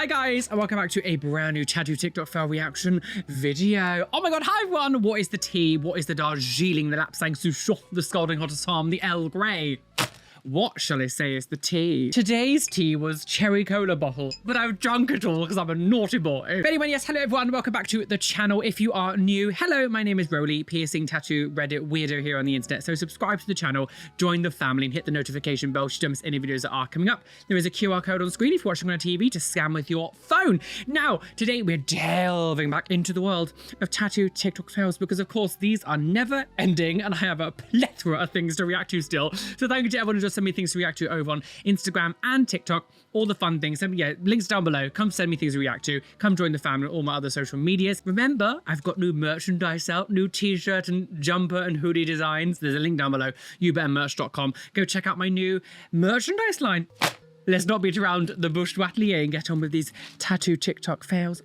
Hi guys, and welcome back to a brand new tattoo TikTok fail reaction video. Oh my god, hi everyone! What is the tea? What is the Darjeeling, the Lapsang Souchong, the Scalding Hot Assam, the Earl Grey? What shall I say is the tea? Today's tea was cherry cola bottle, but I've drunk it all because I'm a naughty boy. But anyway, yes, hello everyone, welcome back to the channel. If you are new, hello, my name is Roly, piercing tattoo Reddit weirdo here on the internet. So subscribe to the channel, join the family, and hit the notification bell so you don't miss any videos that are coming up. There is a QR code on screen if you're watching on a TV to scan with your phone. Now, today we're delving back into the world of tattoo TikTok fails because of course these are never ending and I have a plethora of things to react to still. So thank you to everyone who just send me things to react to over on Instagram and TikTok, all the fun things. So yeah, links down below. Come send me things to react to. Come join the family on all my other social medias. Remember, I've got new merchandise out, new t-shirt and jumper and hoodie designs. There's a link down below, youbettermerch.com. Go check out my new merchandise line. Let's not beat around the bush dwattelier and get on with these tattoo TikTok fails.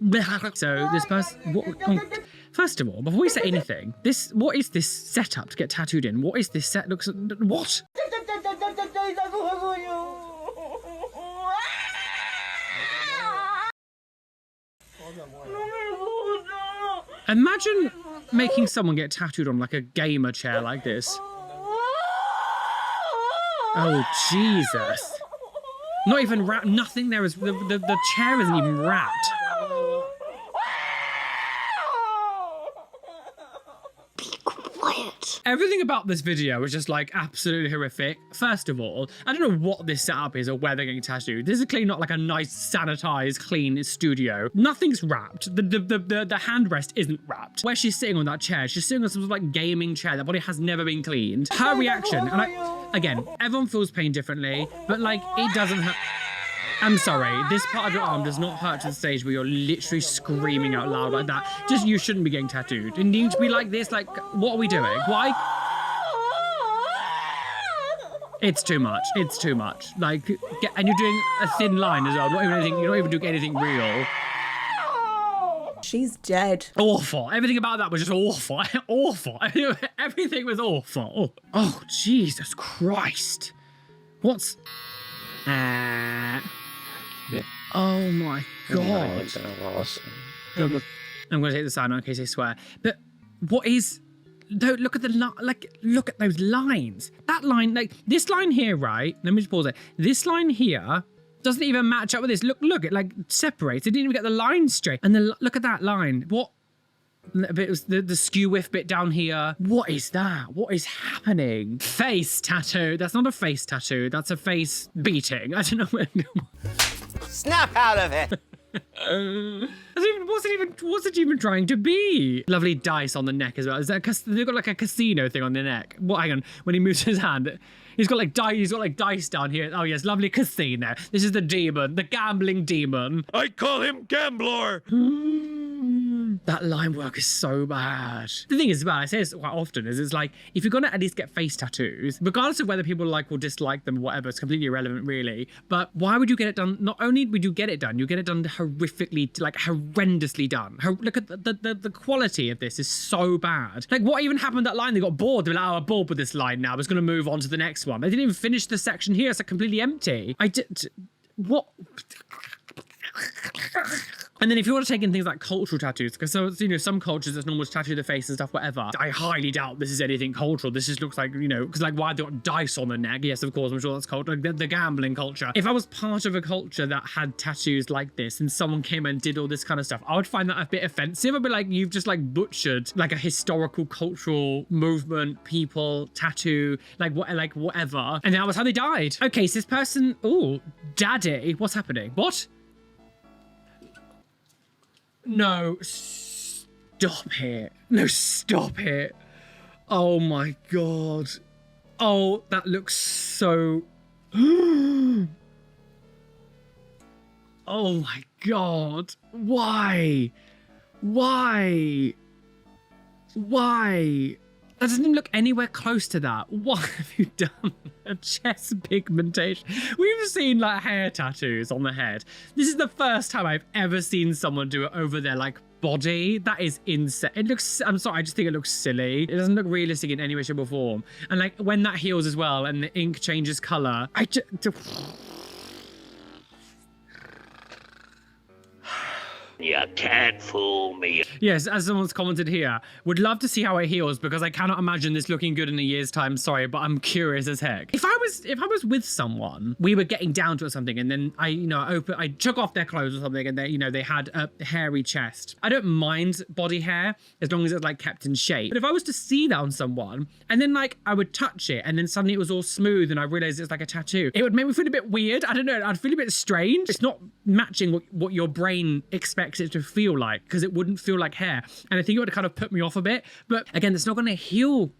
So this person, first of all, before we say anything, what is this setup to get tattooed in? What is this set? Looks what? Imagine making someone get tattooed on like a gamer chair like this. Oh Jesus! Not even wrapped. Nothing there is. The chair isn't even wrapped. Everything about this video is just like absolutely horrific. First of all, I don't know what this setup is or where they're getting tattooed. This is clearly not like a nice, sanitized, clean studio. Nothing's wrapped. The handrest isn't wrapped. Where she's sitting on that chair, she's sitting on some sort of like gaming chair. That body has never been cleaned. Her reaction, and again, everyone feels pain differently, but like it doesn't hurt. I'm sorry, this part of your arm does not hurt to the stage where you're literally screaming out loud like that. Just, you shouldn't be getting tattooed. It needs to be like this, like, what are we doing? Why? It's too much, it's too much. Like, and you're doing a thin line as well, you're not even doing anything real. She's dead. Awful, everything about that was just awful, awful. Everything was awful. Oh, Jesus Christ. What's... Oh my god. I'm gonna take this out in case I swear. But what is... Look at look at those lines. That line, like this line here, right? Let me just pause it. This line here doesn't even match up with this. Look, it like separates. It didn't even get the line straight. And then look at that line. What? It was the skew whiff bit down here. What is that? What is happening? Face tattoo. That's not a face tattoo. That's a face beating. I don't know where. Snap out of it. What's it even trying to be? Lovely dice on the neck as well. Is that they've got like a casino thing on their neck? What? Hang on. When he moves his hand, he's got like dice down here. Oh yes, lovely casino. This is the demon, the gambling demon. I call him Gambler. That line work is so bad. The thing is, well, I say this quite often, is it's like, if you're gonna at least get face tattoos, regardless of whether people like or dislike them or whatever, it's completely irrelevant really, but why would you get it done? Not only would you get it done horrifically, like horrendously done. Look at the quality of this is so bad. Like what even happened to that line? They got bored. They were like, oh, I'm bored with this line now. I was gonna move on to the next one. They didn't even finish the section here. It's like completely empty. What? And then if you want to take in things like cultural tattoos, because so, you know, some cultures it's normal to tattoo the face and stuff, whatever. I highly doubt this is anything cultural. This just looks like, you know, because like why they got dice on the neck? Yes, of course, I'm sure that's culture. Like the gambling culture. If I was part of a culture that had tattoos like this and someone came and did all this kind of stuff, I would find that a bit offensive. I'd be like, you've just like butchered like a historical cultural movement, people, tattoo, like whatever. And that was how they died. Okay, so this person, oh, daddy, what's happening? What? No, stop it. No, stop it. Oh my god. Oh, that looks so... Oh my god. Why? Why? Why? That doesn't even look anywhere close to that. What have you done? A chest pigmentation. We've seen like hair tattoos on the head. This is the first time I've ever seen someone do it over their like body. That is insane. It looks, I'm sorry, I just think it looks silly. It doesn't look realistic in any way, shape or form. And like when that heals as well and the ink changes color, You can't fool me. Yes, as someone's commented here, would love to see how it heals because I cannot imagine this looking good in a year's time. Sorry, but I'm curious as heck. If I was with someone, we were getting down to it or something, and then I took off their clothes or something, and they had a hairy chest. I don't mind body hair as long as it's like kept in shape. But if I was to see that on someone, and then like I would touch it, and then suddenly it was all smooth, and I realized it's like a tattoo, it would make me feel a bit weird. I don't know. I'd feel a bit strange. It's not matching what your brain expects it to feel like, because it wouldn't feel like hair, and I think it would kind of put me off a bit. But again, it's not going to heal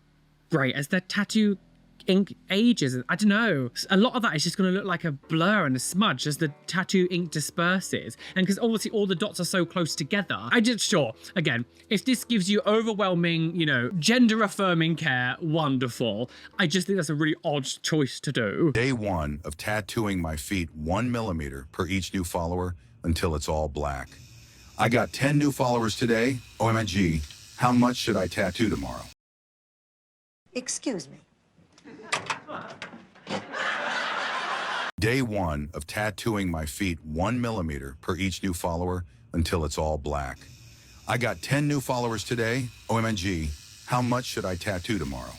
great as the tattoo ink ages. I don't know, a lot of that is just going to look like a blur and a smudge as the tattoo ink disperses, and because obviously all the dots are so close together. Sure, again, if this gives you overwhelming, gender affirming care, wonderful. I just think that's a really odd choice to do. Day 1 of tattooing my feet 1 millimeter per each new follower until it's all black. I got 10 new followers today. OMG, how much should I tattoo tomorrow? Excuse me. Day 1 of tattooing my feet 1 millimeter per each new follower until it's all black. I got 10 new followers today. OMG, how much should I tattoo tomorrow?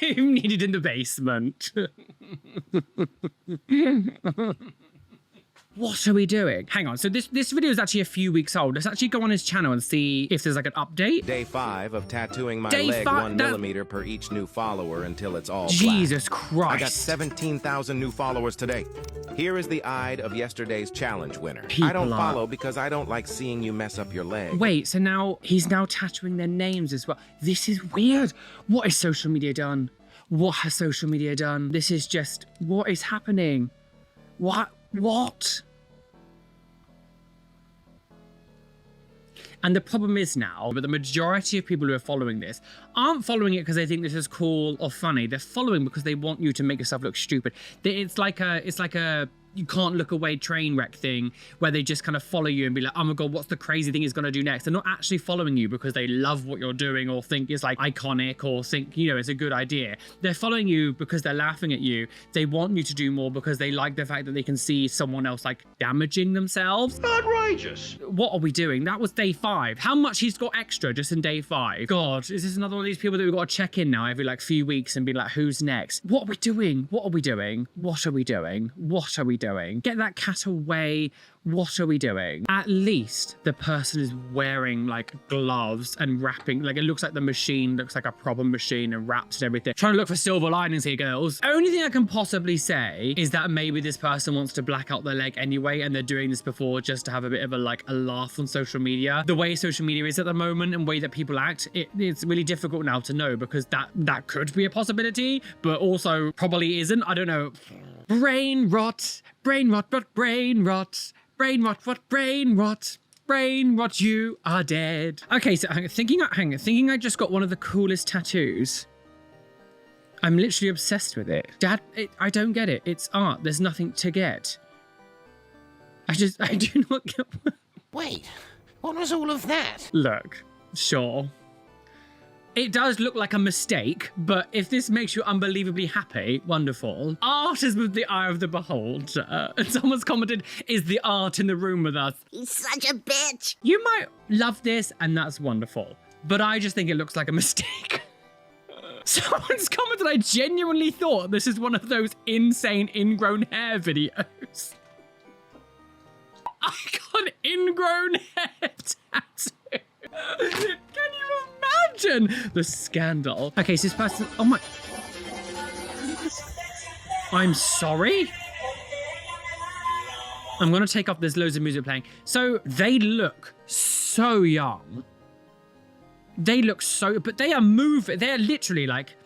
I'm needed in the basement. What are we doing? Hang on, so this video is actually a few weeks old. Let's actually go on his channel and see if there's like an update. Day 5 of tattooing my Day leg 1 that- millimeter per each new follower until it's all Jesus black. Christ. I got 17,000 new followers today. Here is the eye of yesterday's challenge winner. People I don't are- follow because I don't like seeing you mess up your leg. Wait, so now he's now tattooing their names as well. This is weird. What has social media done? What has social media done? This is just, what is happening? What? And the problem is now, but the majority of people who are following this aren't following it because they think this is cool or funny. They're following because they want you to make yourself look stupid. It's like a you can't look away train wreck thing where they just kind of follow you and be like, oh my God, what's the crazy thing he's going to do next? They're not actually following you because they love what you're doing or think it's like iconic or think, it's a good idea. They're following you because they're laughing at you. They want you to do more because they like the fact that they can see someone else like damaging themselves. Outrageous. What are we doing? That was day 5. How much he's got extra just in day 5? God, is this another one of these people that we've got to check in now every like few weeks and be like, who's next? What are we doing? What are we doing? What are we doing? What are we doing? Get that cat away. What are we doing? At least the person is wearing like gloves and wrapping, like it looks like the machine looks like a proper machine and wraps and everything. Trying to look for silver linings here, girls. Only thing I can possibly say is that maybe this person wants to black out their leg anyway, and they're doing this before just to have a bit of a laugh on social media. The way social media is at the moment and way that people act, it's really difficult now to know, because that could be a possibility, but also probably isn't. I don't know. Brain rot, but brain rot. Brain rot, what brain rot? Brain rot, you are dead. Okay, so thinking I just got one of the coolest tattoos. I'm literally obsessed with it. Dad, I don't get it. It's art. There's nothing to get. I do not get. Wait, what was all of that? Look, sure. It does look like a mistake, but if this makes you unbelievably happy, wonderful. Art is with the eye of the beholder. And someone's commented, is the art in the room with us? He's such a bitch. You might love this, and that's wonderful. But I just think it looks like a mistake. Someone's commented, I genuinely thought this is one of those insane ingrown hair videos. I got an ingrown hair tattoo. Can you imagine the scandal? Okay, so this person, oh my. I'm sorry? I'm gonna take off, there's loads of music playing. So they look so young. They look so, but they are moving, they're literally like,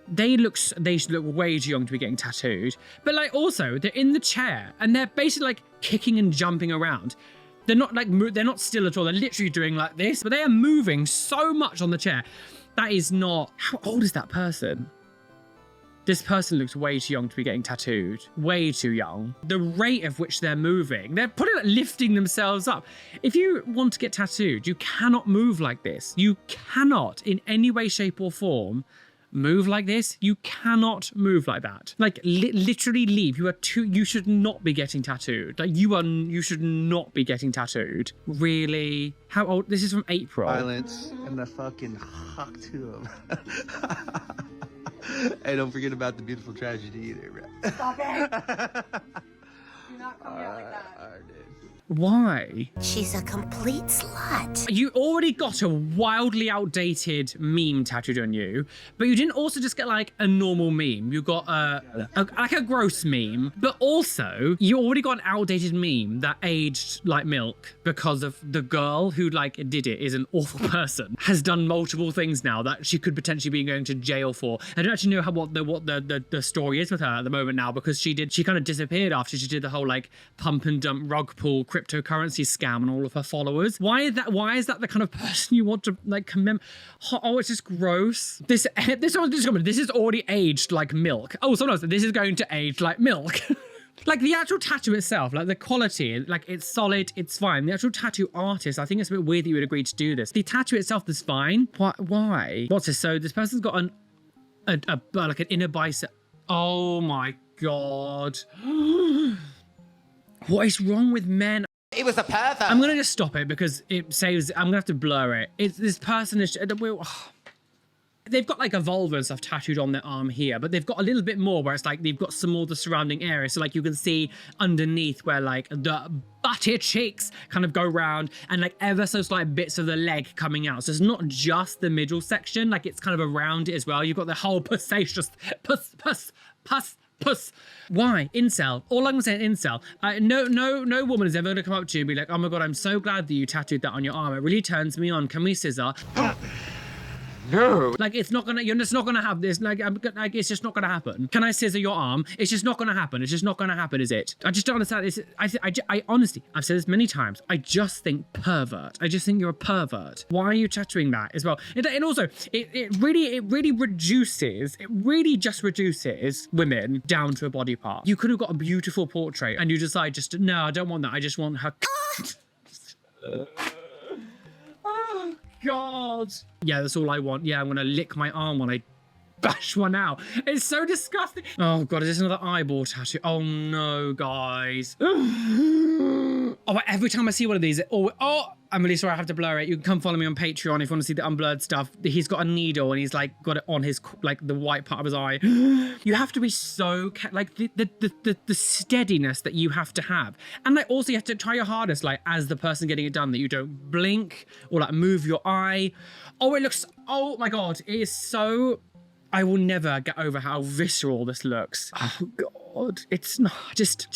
they should look way too young to be getting tattooed. But like also, they're in the chair and they're basically like kicking and jumping around. They're not like, they're not still at all. They're literally doing like this, but they are moving so much on the chair. That is not, how old is that person? This person looks way too young to be getting tattooed. Way too young. The rate of which they're moving, they're probably like lifting themselves up. If you want to get tattooed, you cannot move like this. You cannot in any way, shape or form move like this. You cannot move like that. Like literally leave. You should not be getting tattooed. Like you should not be getting tattooed. Really? How old? This is from April. Violence and the fucking hawk to him. Hey, don't forget about the beautiful tragedy either, bro. Stop it. Do not come out like that. Alright, dude. Why? She's a complete slut. You already got a wildly outdated meme tattooed on you, but you didn't also just get like a normal meme. You got like a gross meme, but also you already got an outdated meme that aged like milk because of the girl who like did it is an awful person, has done multiple things now that she could potentially be going to jail for. I don't actually know what the story is with her at the moment now, because she kind of disappeared after she did the whole like pump and dump rug pull cryptocurrency scam on all of her followers. Why is that the kind of person you want to like commemorate? Oh, it's just gross. This is already aged like milk. Oh, someone else, this is going to age like milk. Like the actual tattoo itself, like the quality, like it's solid, it's fine. The actual tattoo artist, I think it's a bit weird that you would agree to do this. The tattoo itself is fine. Why? What's this? So this person's got like an inner bicep. Oh my God. What is wrong with men? He was a pervert. I'm gonna just stop it because it saves. I'm gonna have to blur it. This person is. They've got like a vulva and stuff tattooed on their arm here, but they've got a little bit more where it's like they've got some more of the surrounding area. So like you can see underneath where like the butty cheeks kind of go round and like ever so slight bits of the leg coming out. So it's not just the middle section, like it's kind of around it as well. You've got the whole pussacious puss. Why? Incel. All I'm saying, incel. No woman is ever gonna come up to you and be like, oh my God, I'm so glad that you tattooed that on your arm. It really turns me on. Can we scissor? No. Like you're just not gonna have this. Like it's just not gonna happen. Can I scissor your arm? It's just not gonna happen. It's just not gonna happen, is it? I just don't understand this. I honestly, I've said this many times. I just think pervert. I just think you're a pervert. Why are you tattooing that as well? And also, it really just reduces women down to a body part. You could have got a beautiful portrait and you decide no, I don't want that. I just want her. God. Yeah, that's all I want. Yeah, I'm gonna lick my arm when I bash one out. It's so disgusting. Oh God, is this another eyeball tattoo? Oh no, guys. Oh, every time I see one of these, I'm really sorry I have to blur it. You can come follow me on Patreon if you want to see the unblurred stuff. He's got a needle and he's like got it on his, like the white part of his eye. You have to be so, like the steadiness that you have to have. And like also you have to try your hardest, like as the person getting it done, that you don't blink or like move your eye. Oh, it looks, oh my God, it is so, I will never get over how visceral this looks. Oh God, it's not, just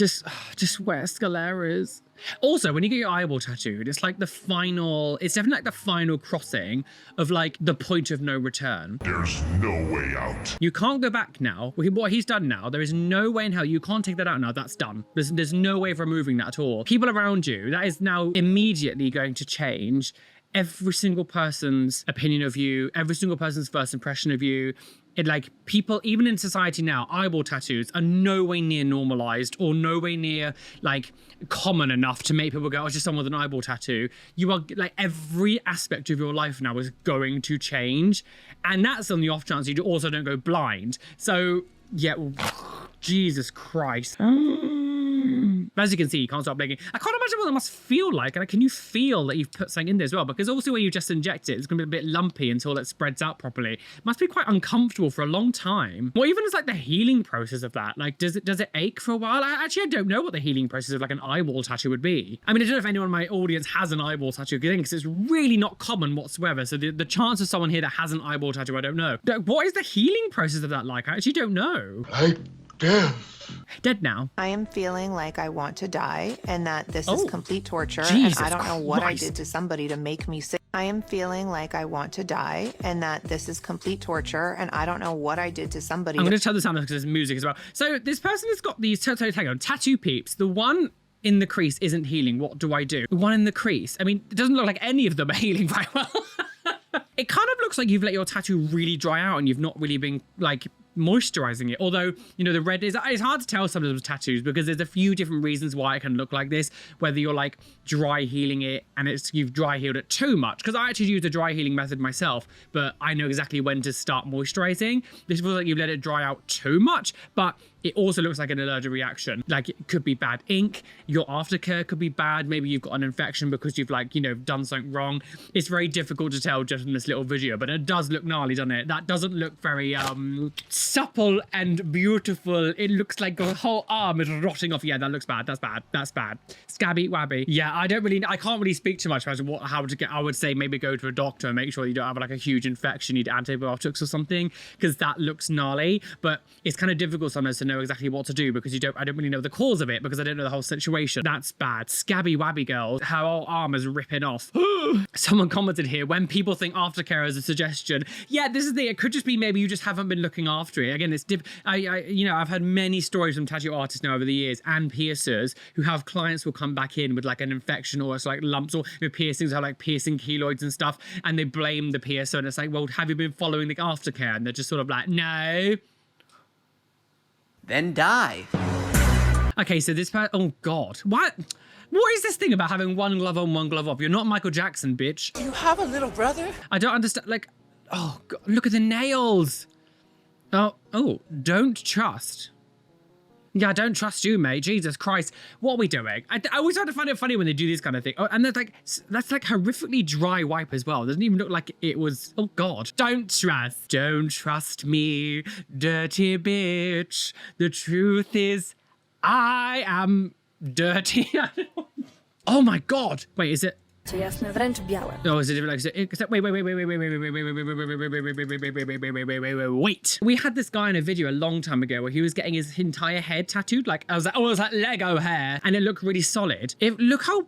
where Scalera is. Also, when you get your eyeball tattooed, it's like it's definitely like the final crossing of like the point of no return. There's no way out. You can't go back now. What he's done now, there is no way in hell. You can't take that out now. That's done. There's no way of removing that at all. People around you, that is now immediately going to change every single person's opinion of you, every single person's first impression of you. It like people, even in society now, eyeball tattoos are no way near normalized or no way near like common enough to make people go, oh, it's just someone with an eyeball tattoo. You are like every aspect of your life now is going to change. And that's on the off chance you also don't go blind. So yeah, Jesus Christ. As you can see, you can't stop blinking. I can't imagine what that must feel like. And can you feel that you've put something in there as well? Because also where you just inject it, it's going to be a bit lumpy until it spreads out properly. It must be quite uncomfortable for a long time. Or even as like the healing process of that. Like, does it ache for a while? I don't know what the healing process of like an eyeball tattoo would be. I mean, I don't know if anyone in my audience has an eyeball tattoo because it's really not common whatsoever. So the chance of someone here that has an eyeball tattoo, I don't know. What is the healing process of that like? I actually don't know. Dead now. I am feeling like I want to die and that this is complete torture Jesus and I don't know what I Christ. did to somebody to make me sick. I am feeling like I want to die and that this is complete torture and I don't know what I did to somebody. I'm going to turn the sound off because there's music as well. So this person has got these, hang on, tattoo peeps. The one in the crease isn't healing. What do I do? The one in the crease. I mean, it doesn't look like any of them are healing very well. It kind of looks like you've let your tattoo really dry out and you've not really been like moisturizing it. Although, you know, the red is, it's hard to tell sometimes with tattoos because there's a few different reasons why it can look like this, whether you're like dry healing it and you've dry healed it too much, because I actually use a dry healing method myself, but I know exactly when to start moisturizing. This feels like you've let it dry out too much, but it also looks like an allergic reaction. Like, it could be bad ink, your aftercare could be bad, maybe you've got an infection because you've, like, you know, done something wrong. It's very difficult to tell just in this little video, but it does look gnarly, doesn't it? That doesn't look very supple and beautiful. It looks like the whole arm is rotting off. Yeah, that looks bad. That's bad. That's bad. Scabby wabby. Yeah, I can't really speak too much about how to get. I would say maybe go to a doctor and make sure you don't have like a huge infection, need antibiotics or something, because that looks gnarly. But it's kind of difficult sometimes to know exactly what to do because I don't really know the cause of it because I don't know the whole situation. That's bad. Scabby wabby girl. Her whole arm is ripping off. Someone commented here, when people think aftercare is a suggestion. Yeah, this is the, it could just be maybe you just haven't been looking after it. Again, it's you know, I've had many stories from tattoo artists now over the years and piercers who have clients will come back in with like an infection or it's like lumps or piercings, have like piercing keloids and stuff, and they blame the piercer and it's like, well, have you been following the aftercare? And they're just sort of like, no. Then die. Okay, so this part, oh God, what is this thing about having one glove on, one glove off? You're not Michael Jackson, bitch. Do you have a little brother? I don't understand, like, oh God, look at the nails. Oh, don't trust. Yeah, I don't trust you, mate. Jesus Christ. What are we doing? I always try to find it funny when they do this kind of thing. Oh, and that's like horrifically dry wipe as well. It doesn't even look like it was, oh God. Don't trust. Don't trust me, dirty bitch. The truth is, I am dirty. Oh my God. Wait, is it? Jasne, wręcz białe. Oh, is it like, wait. We had this guy in a video a long time ago where he was getting his entire head tattooed. Like, I was like, oh, it's like Lego hair. And it looked really solid. Look how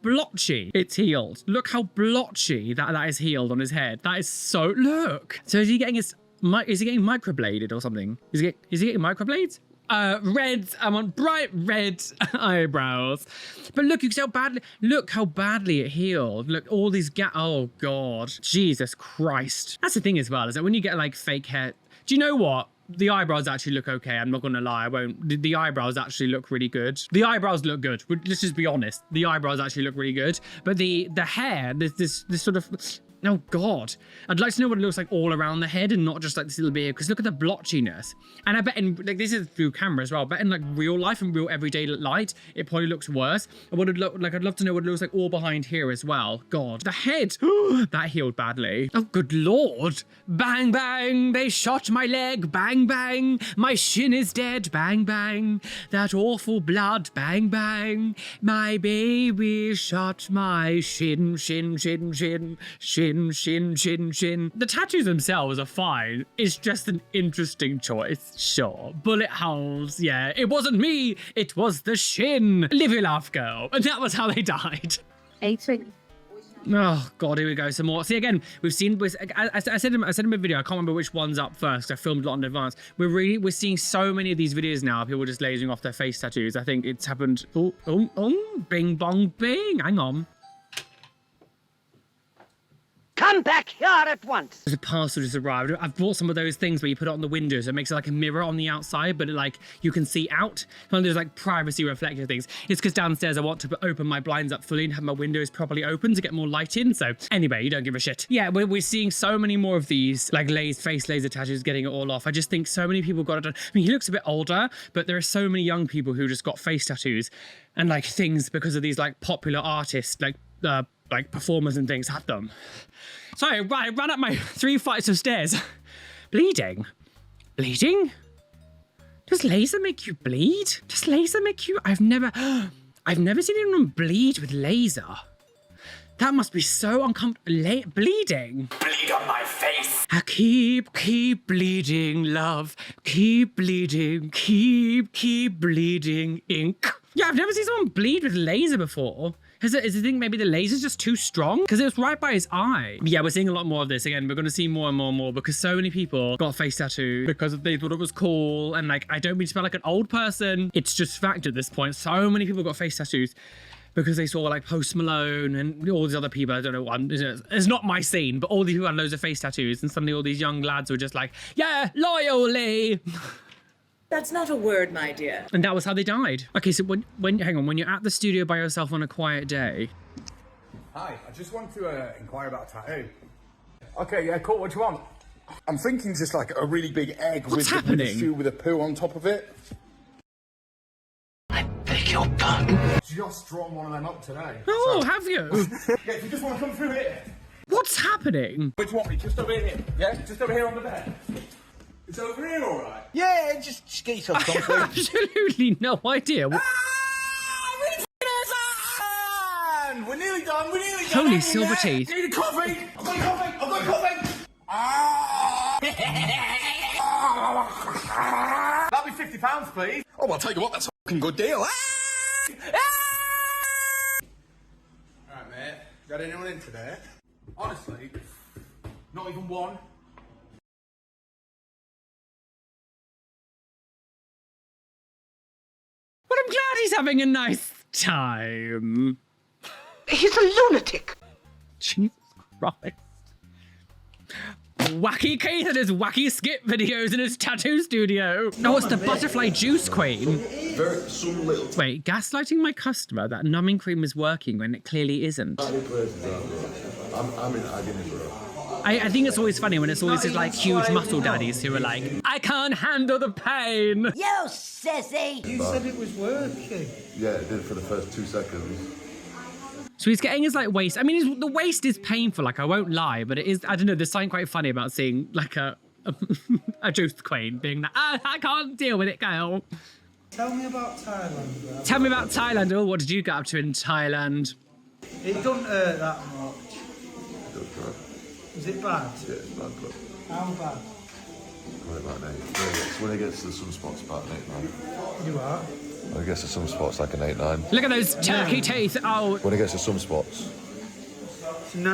blotchy it's healed. Look how blotchy that is healed on his head. That is so, look. So is he getting microbladed or something? Is he getting microblades? Red, I want bright red eyebrows. But look, you can see how badly it healed. Look, all these oh God, Jesus Christ. That's the thing as well, is that when you get like fake hair, do you know what? The eyebrows actually look okay. I'm not gonna lie, I won't. The eyebrows actually look really good. The eyebrows look good. Let's just be honest. The eyebrows actually look really good. But the hair, this sort of, oh God. I'd like to know what it looks like all around the head and not just like this little beard, because look at the blotchiness. And I bet in, like, this is through camera as well, but in like real life and real everyday light, it probably looks worse. And what it look like, I'd love to know what it looks like all behind here as well. God, the head, that healed badly. Oh, good Lord. Bang, bang, they shot my leg. Bang, bang, my shin is dead. Bang, bang, that awful blood. Bang, bang, my baby shot my shin, shin, shin, shin, shin, shin, shin, shin. The tattoos themselves are fine. It's just an interesting choice. Sure. Bullet holes. Yeah. It wasn't me. It was the shin. Live your laugh, girl. And that was how they died. Oh God, here we go. Some more. See, again, we've seen. I said in my video. I can't remember which one's up first. I filmed a lot in advance. We're seeing so many of these videos now. People just lasering off their face tattoos. I think it's happened. Oh, bing bong bing. Hang on. Come back here at once. The parcel just arrived. I've bought some of those things where you put it on the windows. It makes it like a mirror on the outside, but like you can see out. One of those like privacy reflective things. It's because downstairs I want to open my blinds up fully and have my windows properly open to get more light in. So anyway, you don't give a shit. Yeah, we're seeing so many more of these like face laser tattoos, getting it all off. I just think so many people got it done. I mean, he looks a bit older, but there are so many young people who just got face tattoos and like things because of these like popular artists, like performers and things had them. Sorry, I ran up my 3 flights of stairs. Bleeding? Bleeding? Does laser make you bleed? Does laser make you? I've never seen anyone bleed with laser. That must be so uncomfortable. Bleeding? Bleed on my face. I keep bleeding, love. Keep bleeding, keep bleeding, ink. Yeah, I've never seen someone bleed with laser before. Is the thing maybe the laser's just too strong? Because it was right by his eye. Yeah, we're seeing a lot more of this. Again, we're going to see more and more and more because so many people got a face tattoo because they thought it was cool. And like, I don't mean to sound like an old person. It's just fact at this point. So many people got face tattoos because they saw like Post Malone and all these other people. I don't know, it's not my scene, but all these people had loads of face tattoos, and suddenly all these young lads were just like, yeah, loyally. That's not a word, my dear. And that was how they died. Okay, so when you're at the studio by yourself on a quiet day. Hi, I just want to inquire about a tattoo. Okay, yeah, cool, what do you want? I'm thinking just like a really big egg with a poo on top of it. I beg your pardon. Just drawn one of them up today. Oh, so. have you? Yeah, if you just want to come through here. What's happening? Which one? Just over here. Yeah, just over here on the bed. It's over here, all right? Yeah, just get yourself I have absolutely no idea. We're nearly done, Holy silver teeth. Need a coffee? I've got coffee! That'll be £50, please. Oh, well, I'll tell you what, that's a fucking good deal. Alright, mate. Got anyone in today? Honestly, not even one. Well, I'm glad he's having a nice time. He's a lunatic. Jesus Christ. Wacky Keith and his wacky skip videos in his tattoo studio. Oh, it's the butterfly juice queen. Wait, gaslighting my customer that numbing cream is working when it clearly isn't. I think it's always funny when it's always these like huge muscle daddies who are like, I can't handle the pain. You sissy. You said it was working. Yeah, it did for the first 2 seconds. So he's getting his like waist. I mean, the waist is painful, like I won't lie, but it is, I don't know, there's something quite funny about seeing like a juice queen being like, I can't deal with it, girl. Tell me about Thailand, bro. Tell me about Thailand. Oh, what did you get up to in Thailand? It don't hurt that much. It does, bro. Is it bad? Yeah, it's bad, bro. How bad? Probably about an 8. When it gets to the some spots, about an 8-9. You are? When it gets to some spots, like an 8-9. Look at those turkey teeth. Oh. When it gets to some spots.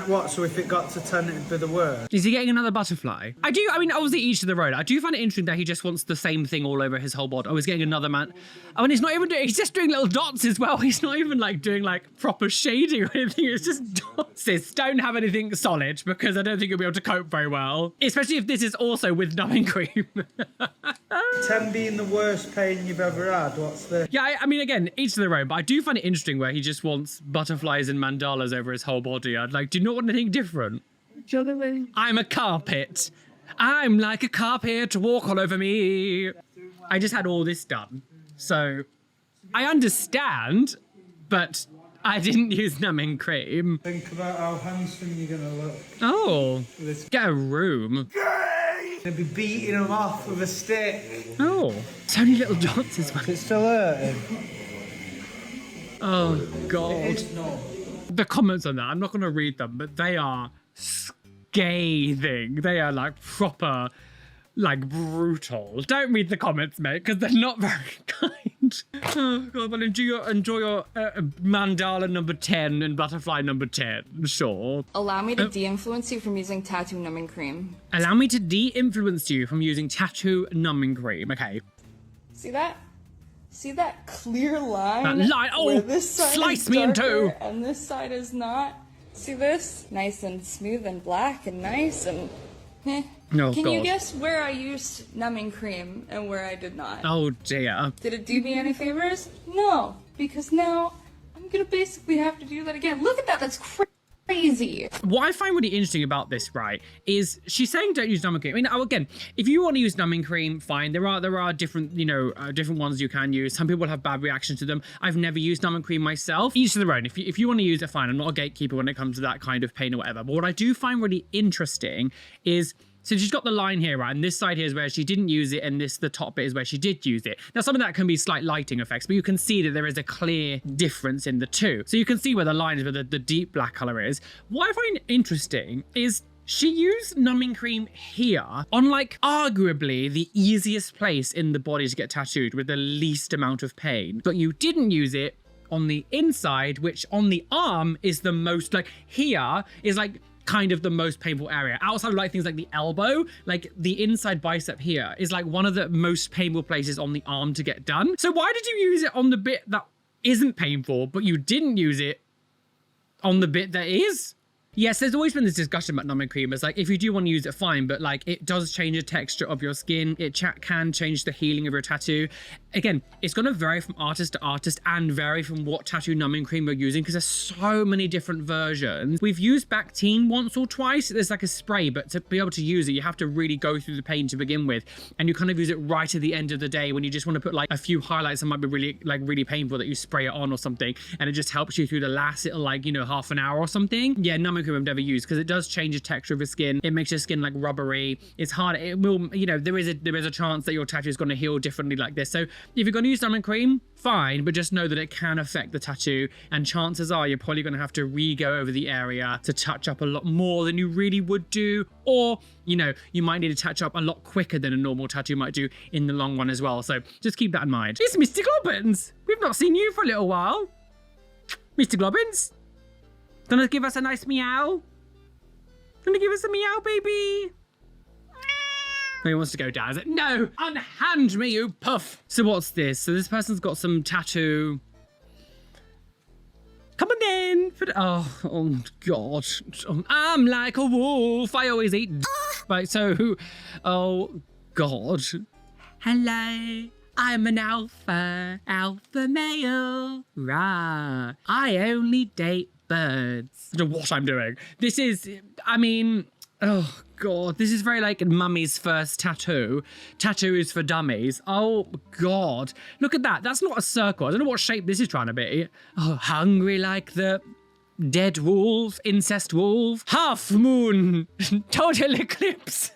What, so if it got to 10, it'd be the worst? Is he getting another butterfly? I mean, obviously each to their own. I do find it interesting that he just wants the same thing all over his whole body. Oh, he's getting another man. Oh, and he's not even doing, he's just doing little dots as well. He's not even like doing like proper shading or anything. It's just dots. Don't have anything solid because I don't think you'll be able to cope very well. Especially if this is also with numbing cream. 10 being the worst pain you've ever had, what's the... Yeah, I mean, again, each to their own, but I do find it interesting where he just wants butterflies and mandalas over his whole body. I'd like, do you not want anything different? I'm a carpet. I'm like a carpet, walk all over me. I just had all this done. So, I understand, but I didn't use numbing cream. Think about how handsome you're gonna look. Oh, get a room. Gonna be beating them off with a stick. Oh, so many little dots as well. It's still hurting. Oh, God. It's not. The comments on that, I'm not going to read them, but they are scathing. They are like proper, like brutal. Don't read the comments, mate, because they're not very kind. Oh, God, well, enjoy your mandala number 10 and butterfly number 10, sure. Allow me to de-influence you from using tattoo numbing cream. Allow me to de-influence you from using tattoo numbing cream, okay. See that? See that clear line? That line, oh, where this side slice is me in darker two. And this side is not. See this? Nice and smooth and black and nice and... Eh. Oh, Can God. you guess where I used numbing cream and where I did not? Oh, dear. Did it do me any favors? No, because now I'm gonna basically have to do that again. Look at that, that's crazy. What I find really interesting about this, right, is she's saying don't use numbing cream. I mean, again, if you want to use numbing cream, fine. There are different, different ones you can use. Some people have bad reactions to them. I've never used numbing cream myself. Each to their own. If you want to use it, fine. I'm not a gatekeeper when it comes to that kind of pain or whatever. But what I do find really interesting is, so she's got the line here, right? And this side here is where she didn't use it, and the top bit is where she did use it. Now, some of that can be slight lighting effects, but you can see that there is a clear difference in the two. So you can see where the line is, where the deep black color is. What I find interesting is she used numbing cream here on like arguably the easiest place in the body to get tattooed with the least amount of pain, but you didn't use it on the inside, which on the arm is the most, like here is like kind of the most painful area. Outside of like things like the elbow, like the inside bicep here is like one of the most painful places on the arm to get done. So why did you use it on the bit that isn't painful, but you didn't use it on the bit that is. Yes, there's always been this discussion about numbing cream. It's like, if you do want to use it, fine, but like, it does change the texture of your skin. It can change the healing of your tattoo. Again, it's going to vary from artist to artist and vary from what tattoo numbing cream you're using, because there's so many different versions. We've used Bactine once or twice. There's like a spray, but to be able to use it, you have to really go through the pain to begin with. And you kind of use it right at the end of the day when you just want to put like a few highlights that might be really painful, that you spray it on or something. And it just helps you through the last little, like, you know, half an hour or something. Yeah, numbing cream I've never used, because it does change the texture of your skin. It makes your skin like rubbery. It's hard. It will, you know, there is a chance that your tattoo is going to heal differently like this. So if you're going to use numbing cream, fine, but just know that it can affect the tattoo, and chances are you're probably going to have to re-go over the area to touch up a lot more than you really would do, or, you know, you might need to touch up a lot quicker than a normal tattoo might do in the long run as well. So just keep that in mind. It's Mr. Globbins. We've not seen you for a little while. Mr. Globbins, gonna give us a nice meow? Gonna give us a meow, baby? He wants to go down. He's like, no, unhand me, you puff. So what's this? So this person's got some tattoo. Come on in. Oh God. I'm like a wolf. I always eat. Right, so, oh God. Hello. I'm an alpha male. Rah. I only date birds. I don't know what I'm doing. This is, I mean, oh God, this is very like mummy's first tattoo. Tattoo is for dummies. Oh God, look at that. That's not a circle. I don't know what shape this is trying to be. Oh, hungry like the dead wolf, incest wolf, half moon, total eclipse.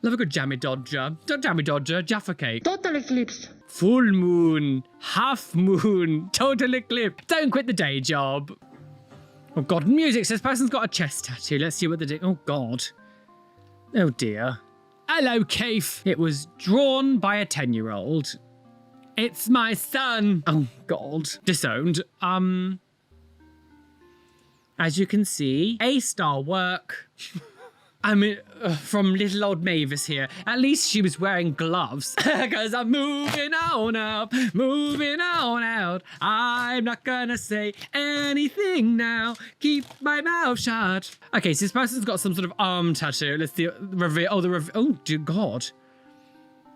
Love a good jammy dodger. Don't jammy dodger, Jaffa cake. Total eclipse. Full moon, half moon, total eclipse. Don't quit the day job. Oh God, music says person's got a chest tattoo. Let's see what they do. Oh God. Oh dear. Hello, Keith. It was drawn by a 10-year-old. It's my son. Oh God. Disowned. As you can see, A-star work. I mean, from little old Mavis here. At least she was wearing gloves. Because I'm moving on up, moving on out. I'm not gonna say anything now. Keep my mouth shut. Okay, so this person's got some sort of arm tattoo. Let's see. Reveal. Oh, oh, dear God.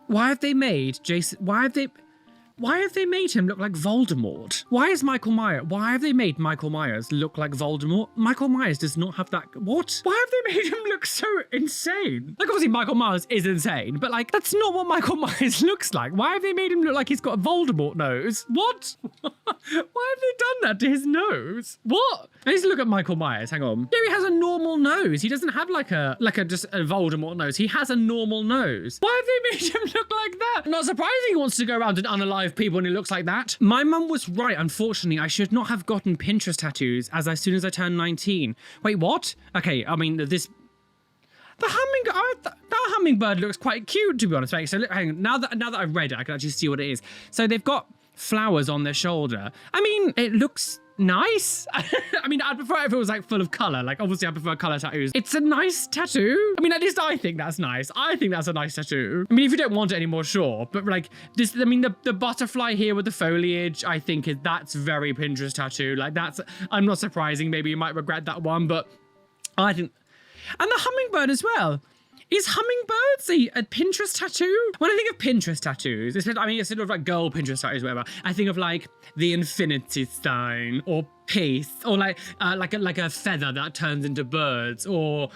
Why have they made Jason? Why have they made him look like Voldemort? Why have they made Michael Myers look like Voldemort? Michael Myers does not have that. What? Why have they made him look so insane? Like, obviously Michael Myers is insane, but like, that's not what Michael Myers looks like. Why have they made him look like he's got a Voldemort nose? What? Why have they done that to his nose? What? Let's look at Michael Myers. Hang on. Yeah, he has a normal nose. He doesn't have like a just a Voldemort nose. He has a normal nose. Why have they made him look like that? Not surprising he wants to go around and unalive people and it looks like that. My mum was right. Unfortunately, I should not have gotten Pinterest tattoos as soon as I turned 19. Wait, what? Okay, I mean, that hummingbird looks quite cute, to be honest. Right? So look, hang on. Now that I've read it, I can actually see what it is. So they've got flowers on their shoulder. I mean, it looks nice. I mean, I'd prefer if it was like full of color. Like, obviously I prefer color tattoos. It's a nice tattoo. I mean, at least I think that's nice. I think that's a nice tattoo. I mean, if you don't want it anymore, sure. But like this, I mean, the butterfly here with the foliage, I think that's very Pinterest tattoo. Like I'm not surprising. Maybe you might regret that one, but I think, and the hummingbird as well. Is hummingbirds a Pinterest tattoo? When I think of Pinterest tattoos, I mean, it's sort of like girl Pinterest tattoos, whatever. I think of like the infinity sign or peace, or like a feather that turns into birds, or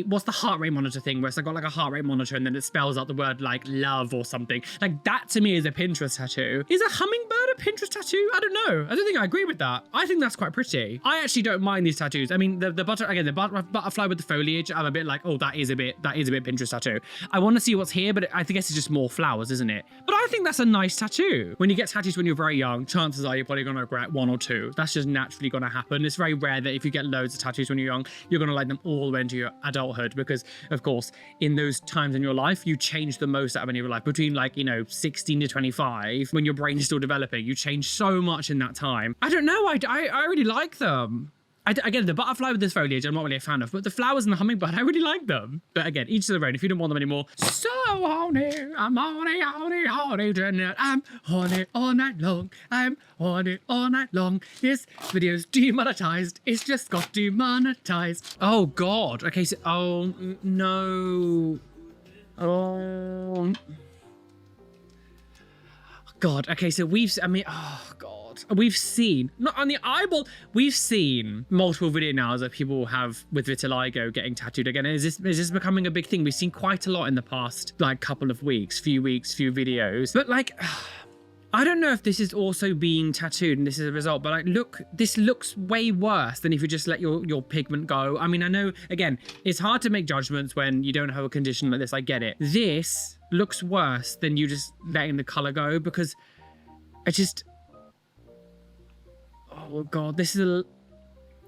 what's the heart rate monitor thing where it's got like a heart rate monitor and then it spells out the word like love or something. Like that to me is a Pinterest tattoo. Is a hummingbird a Pinterest tattoo? I don't know. I don't think I agree with that. I think that's quite pretty. I actually don't mind these tattoos. I mean, the butterfly with the foliage, I'm a bit like, oh, that is a bit Pinterest tattoo. I want to see what's here, but I guess it's just more flowers, isn't it? But I think that's a nice tattoo. When you get tattoos when you're very young, chances are you're probably gonna regret one or two. That's just naturally gonna happen. It's very rare that if you get loads of tattoos when you're young, you're gonna like them all the way into your adulthood, because of course, in those times in your life, you change the most out of any of your life. Between like, 16 to 25, when your brain is still developing, you change so much in that time. I don't know, I really like them. Again, the butterfly with this foliage, I'm not really a fan of, but the flowers and the hummingbird, I really like them. But again, each to their own. If you don't want them anymore, so horny, I'm horny, horny, horny tonight. I'm horny all night long. I'm horny all night long. This video's demonetized. It's just got demonetized. Oh God. Okay, so no. Oh God. Okay, so oh God, we've seen, not on the eyeball, we've seen multiple video now that people have with vitiligo getting tattooed again. Is this becoming a big thing? We've seen quite a lot in the past, like, couple of weeks, few videos. But like, I don't know if this is also being tattooed and this is a result, but like, look, this looks way worse than if you just let your pigment go. I mean, I know, again, it's hard to make judgments when you don't have a condition like this. I get it. This looks worse than you just letting the color go, because oh God,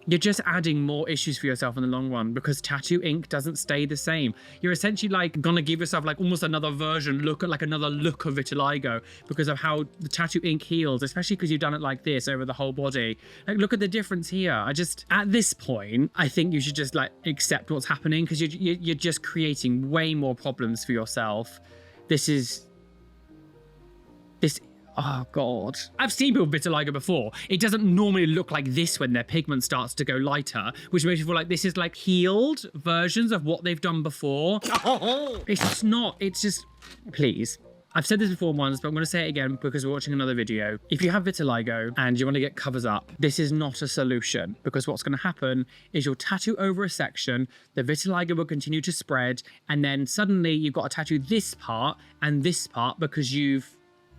you're just adding more issues for yourself in the long run, because tattoo ink doesn't stay the same. You're essentially like gonna give yourself like almost another another look of vitiligo because of how the tattoo ink heals, especially because you've done it like this over the whole body. Like, look at the difference here. At this point, I think you should just like accept what's happening, because you're just creating way more problems for yourself. Oh God. I've seen people with vitiligo before. It doesn't normally look like this when their pigment starts to go lighter, which makes you feel like this is like healed versions of what they've done before. It's just, please. I've said this before once, but I'm gonna say it again because we're watching another video. If you have vitiligo and you wanna get covers up, this is not a solution, because what's gonna happen is you'll tattoo over a section, the vitiligo will continue to spread, and then suddenly you've got to tattoo this part and this part because you've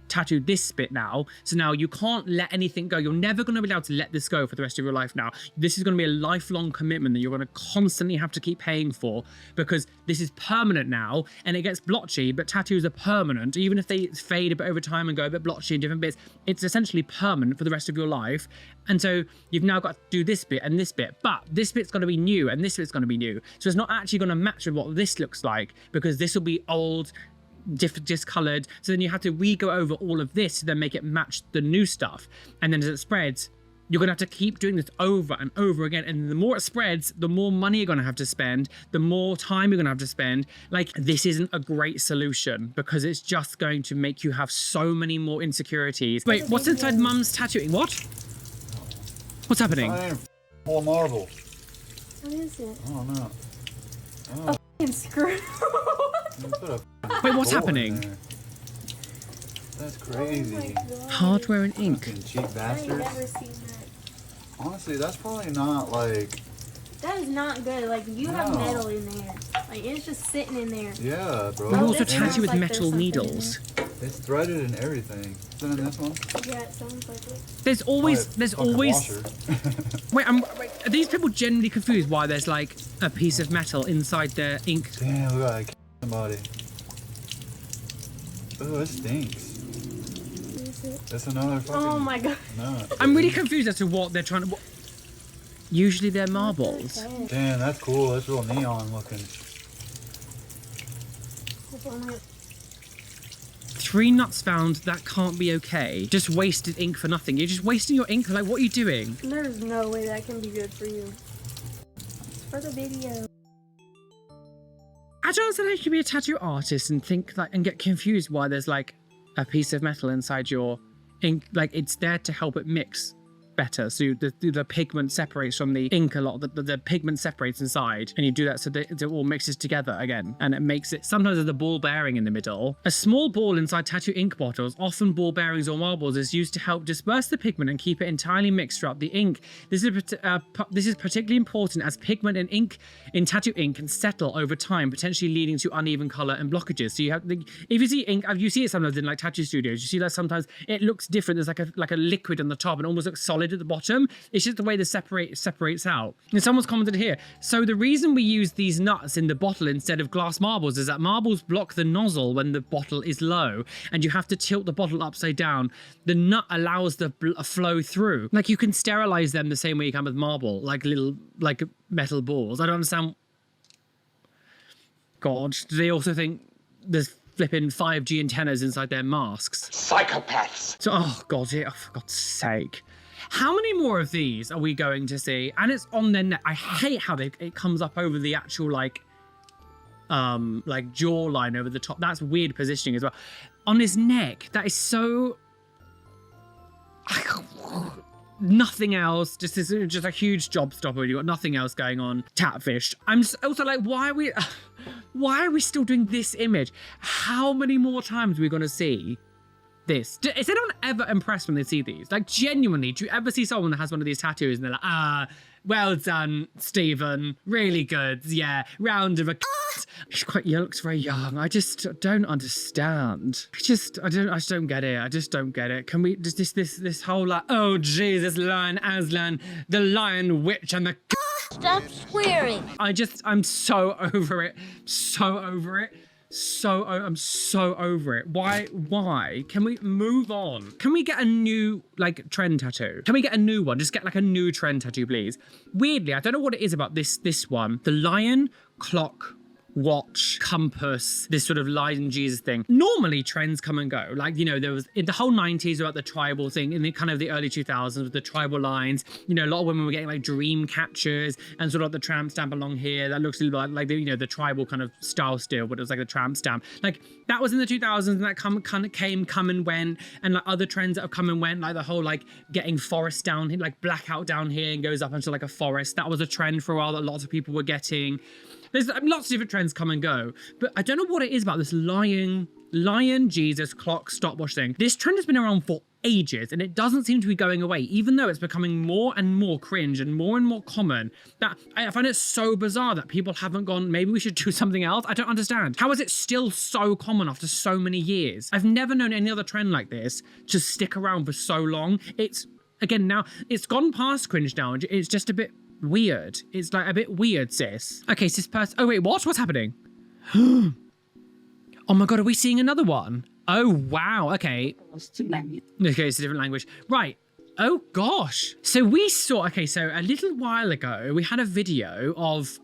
tattooed this bit now. So now you can't let anything go. You're never going to be able to let this go for the rest of your life now. This is going to be a lifelong commitment that you're going to constantly have to keep paying for, because this is permanent now, and it gets blotchy, but tattoos are permanent. Even if they fade a bit over time and go a bit blotchy in different bits, it's essentially permanent for the rest of your life. And so you've now got to do this bit and this bit, but this bit's going to be new and this bit's going to be new. So it's not actually going to match with what this looks like, because this will be old, discolored. So then you have to re-go over all of this to then make it match the new stuff. And then as it spreads, you're gonna have to keep doing this over and over again. And the more it spreads, the more money you're gonna have to spend, the more time you're gonna have to spend. Like, this isn't a great solution, because it's just going to make you have so many more insecurities. Wait, what's inside Mum's tattooing? What? What's happening? Whole marble. What is it? Oh no. Oh. A f***ing screw. Wait, what's happening? That's crazy. Oh, hardware and ink. Fucking cheap bastards. I've never seen that. Honestly, that's probably not like... That is not good. Like, you have metal in there. Like, it's just sitting in there. Yeah, bro. You also tattoo with metal needles. It's threaded and everything. Is it in this one? Yeah, it sounds like it. There's always... Wait, are these people generally confused why there's like a piece of metal inside their ink? Damn, we gotta kill somebody. Oh, it stinks. That's another fucking... Oh my God. nut. I'm really confused as to what they're trying to... Usually they're marbles. Damn, that's cool. That's real neon looking. 3 nuts found. That can't be okay. Just wasted ink for nothing. You're just wasting your ink. Like, what are you doing? There's no way that can be good for you. It's for the video. I don't understand how you can be a tattoo artist and think like, and get confused why there's like a piece of metal inside your ink. Like, it's there to help it mix better, so the pigment separates from the ink a lot. The pigment separates inside, and you do that so that it all mixes together again, and it makes it. Sometimes there's a ball bearing in the middle. A small ball inside tattoo ink bottles, often ball bearings or marbles, is used to help disperse the pigment and keep it entirely mixed throughout the ink. This is particularly important as pigment and ink in tattoo ink can settle over time, potentially leading to uneven color and blockages. So you have, if you see ink, you see it sometimes in like tattoo studios. You see that sometimes it looks different. There's like a liquid on the top and almost looks solid at the bottom. It's just the way the separates out. And someone's commented here, so the reason we use these nuts in the bottle instead of glass marbles is that marbles block the nozzle when the bottle is low, and you have to tilt the bottle upside down. The nut allows the flow through. Like, you can sterilize them the same way you can with marble, like little like metal balls. I don't understand. God, do they also think there's flipping 5G antennas inside their masks? Psychopaths. So, oh God, yeah, oh, for God's sake. How many more of these are we going to see? And it's on their neck. I hate how it comes up over the actual like jawline over the top. That's weird positioning as well. On his neck, that is so... Nothing else, just a huge job stopper. You've got nothing else going on. Tatfished. I'm just also like, why are we still doing this image? How many more times are we gonna see this? Is anyone ever impressed when they see these? Like, genuinely, do you ever see someone that has one of these tattoos and they're like, well done, Stephen, really good, yeah, round of a He's quite, he looks very young. I just don't understand. I just don't get it. I just don't get it. Can we just this whole like, oh Jesus, Lion Aslan, the Lion Witch and the Stop swearing. I'm so over it. So over it. I'm so over it. Why? Can we move on? Can we get a new like trend tattoo? Can we get a new one? Just get like a new trend tattoo, please. Weirdly, I don't know what it is about this one. The lion, clock, watch, compass, this sort of Lion Jesus thing. Normally trends come and go. Like, you know, there was in the whole 90s about the tribal thing, in the kind of the early 2000s with the tribal lines. You know, a lot of women were getting like dream catchers and sort of the tramp stamp along here. That looks a little like the, you know, the tribal kind of style still, but it was like the tramp stamp. Like that was in the 2000s and that come and went. And like other trends that have come and went, like the whole like getting forest down here, like blackout down here and goes up into like a forest. That was a trend for a while that lots of people were getting. There's lots of different trends come and go, but I don't know what it is about this lion Jesus clock stopwatch thing. This trend has been around for ages and it doesn't seem to be going away, even though it's becoming more and more cringe and more common. That I find it so bizarre that people haven't gone, maybe we should do something else. I don't understand. How is it still so common after so many years? I've never known any other trend like this to stick around for so long. It's, again, now it's gone past cringe now. It's just a bit weird. It's like a bit weird, sis. Okay, sis person. Oh wait, what? What's happening? Oh my God, are we seeing another one? Oh wow, okay. Okay, it's a different language. Right. Oh gosh. So we saw, okay, so a little while ago, we had a video of,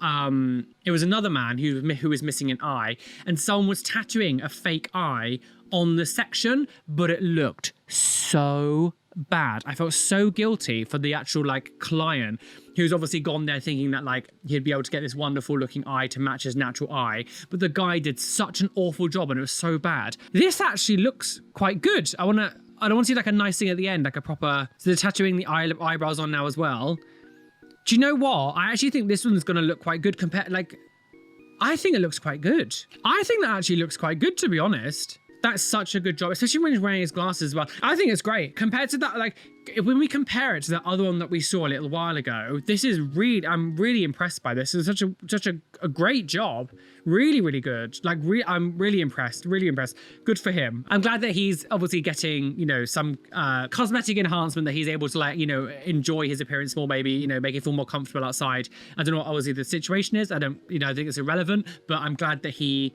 it was another man who was missing an eye and someone was tattooing a fake eye on the section, but it looked so bad. I felt so guilty for the actual like client who's obviously gone there thinking that like he'd be able to get this wonderful looking eye to match his natural eye, but the guy did such an awful job and it was so bad. This actually looks quite good. I don't want to see like a nice thing at the end, like a proper, so they're tattooing the eyebrows on now as well. Do you know what? I actually think this one's gonna look quite good compared, like, I think it looks quite good. I think that actually looks quite good, to be honest. That's such a good job, especially when he's wearing his glasses as well. I think it's great. Compared to that, like, when we compare it to that other one that we saw a little while ago, this is really, I'm really impressed by this. It's such a great job. Really, really good. Like, I'm really impressed, really impressed. Good for him. I'm glad that he's obviously getting, you know, some cosmetic enhancement that he's able to, like, you know, enjoy his appearance more, maybe, you know, make it feel more comfortable outside. I don't know what obviously the situation is. I don't, you know, I think it's irrelevant, but I'm glad that he's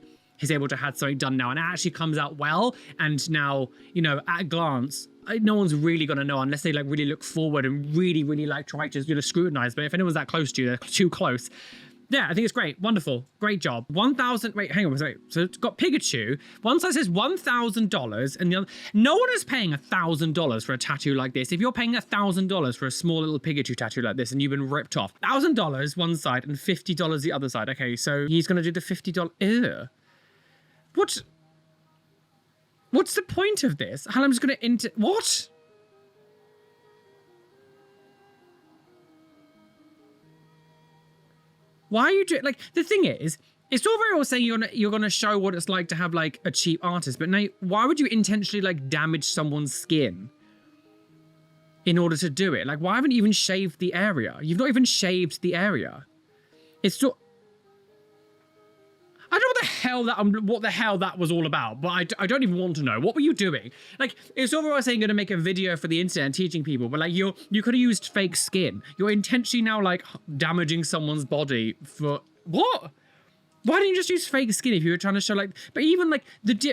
able to have something done now and it actually comes out well. And now, you know, at a glance, no one's really going to know unless they like really look forward and really, really like try to, you know, scrutinize. But if anyone's that close to you, they're too close. Yeah, I think it's great. Wonderful. Great job. 1,000, wait, hang on, sorry. So it's got Pikachu. One side says $1,000 and the other, no one is paying $1,000 for a tattoo like this. If you're paying $1,000 for a small little Pikachu tattoo like this and you've been ripped off, $1,000 one side and $50 the other side. Okay, so he's going to do the $50. Ew. What's the point of this? I'm just gonna what? Why are you doing, like, the thing is, it's all very well saying you're gonna show what it's like to have like a cheap artist, but now why would you intentionally like damage someone's skin in order to do it? Like, why haven't you even shaved the area? You've not even shaved the area. It's so, I don't know what the hell that was all about, but I don't even want to know. What were you doing? Like, it's all right saying you're gonna make a video for the internet and teaching people, but like you could have used fake skin. You're intentionally now like damaging someone's body for what? Why didn't you just use fake skin if you were trying to show like? But even like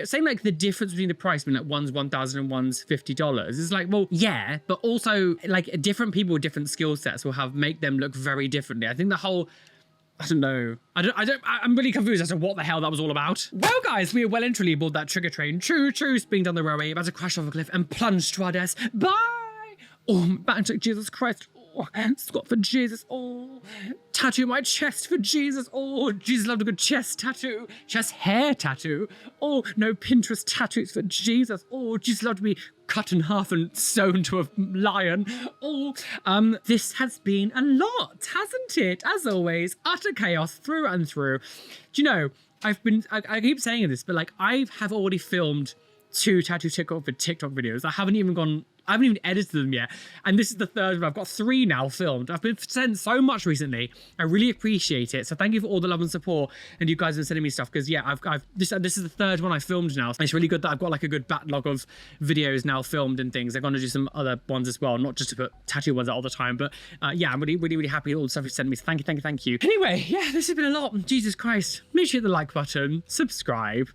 saying like the difference between the price between like one's $1,000 and one's $50 is like, well, yeah, but also like different people with different skill sets will make them look very differently. I think the whole, I don't know. I'm really confused as to what the hell that was all about. Well, guys, we are well and truly aboard that trigger train. True, being down the railway, about to crash off a cliff and plunge to our deaths. Bye! Oh, back Jesus Christ. Oh, Scott for Jesus. Oh, tattoo my chest for Jesus. Oh, Jesus loved a good chest tattoo. Chest hair tattoo. Oh, no Pinterest tattoos for Jesus. Oh, Jesus loved to be cut in half and sewn to a lion. Oh, this has been a lot, hasn't it? As always, utter chaos through and through. Do you know, I keep saying this, but like I have already filmed 2 tattoo TikTok videos. I haven't even edited them yet. And this is the 3rd one. I've got 3 now filmed. I've been sent so much recently. I really appreciate it. So thank you for all the love and support. And you guys are sending me stuff. Because yeah, this is the 3rd one I filmed now. It's really good that I've got like a good backlog of videos now filmed and things. I'm going to do some other ones as well. Not just to put tattoo ones out all the time. But yeah, I'm really happy with all the stuff you sent me. So thank you. Anyway, yeah, this has been a lot. Jesus Christ. Make sure you hit the like button. Subscribe.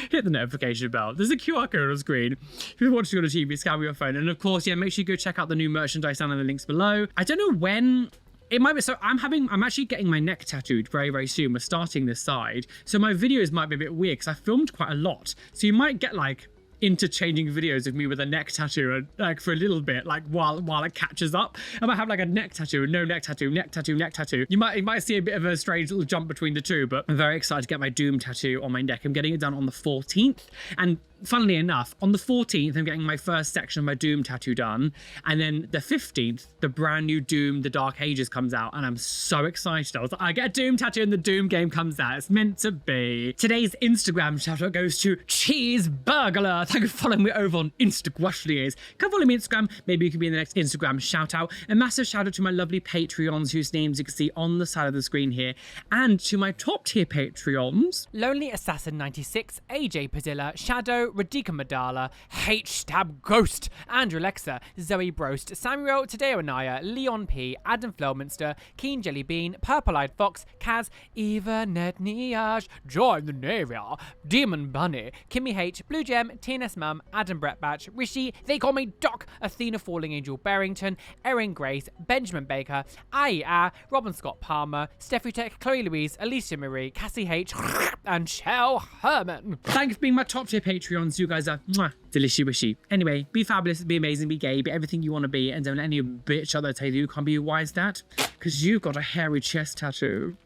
Hit the notification bell. There's a QR code on the screen. If you're watching on a TV, scan with your phone. And of course, yeah, make sure you go check out the new merchandise down in the links below. I don't know when it might be. So I'm actually getting my neck tattooed very soon. We're starting this side. So my videos might be a bit weird because I filmed quite a lot. So you might get like interchanging videos of me with a neck tattoo and like for a little bit, like while it catches up. I might have like a neck tattoo, no neck tattoo, neck tattoo, neck tattoo. You might see a bit of a strange little jump between the two, but I'm very excited to get my Doom tattoo on my neck. I'm getting it done on the 14th, and funnily enough, on the 14th, I'm getting my first section of my Doom tattoo done. And then the 15th, the brand new Doom, The Dark Ages comes out. And I'm so excited. I was like, I get a Doom tattoo and the Doom game comes out. It's meant to be. Today's Instagram shout out goes to Cheeseburglar. Thank you for following me over on Instagram. Come follow me on Instagram. Maybe you can be in the next Instagram shout out. A massive shout out to my lovely Patreons whose names you can see on the side of the screen here. And to my top tier Patreons. Lonely Assassin 96, AJ Padilla, Shadow, Radika Madala, H-Stab Ghost, Andrew Alexa, Zoe Brost, Samuel Tadeo Anaya, Leon P, Adam Flowminster, Keen Jelly Bean, Purple Eyed Fox, Kaz, Eva Nedniage, Join the Navy, Demon Bunny, Kimmy H, Blue Gem, TNS Mum, Adam Bretbatch, Rishi, They Call Me Doc, Athena Falling Angel Barrington, Erin Grace, Benjamin Baker, Aya, Robin Scott Palmer, Steffi Tech, Chloe Louise, Alicia Marie, Cassie H, and Shell Herman. Thank you for being my top tier Patreons. You guys are delicious wishy. Anyway, be fabulous, be amazing, be gay, be everything you want to be, and don't let any bitch out there tell you can't be. Why is that? Because you've got a hairy chest tattoo.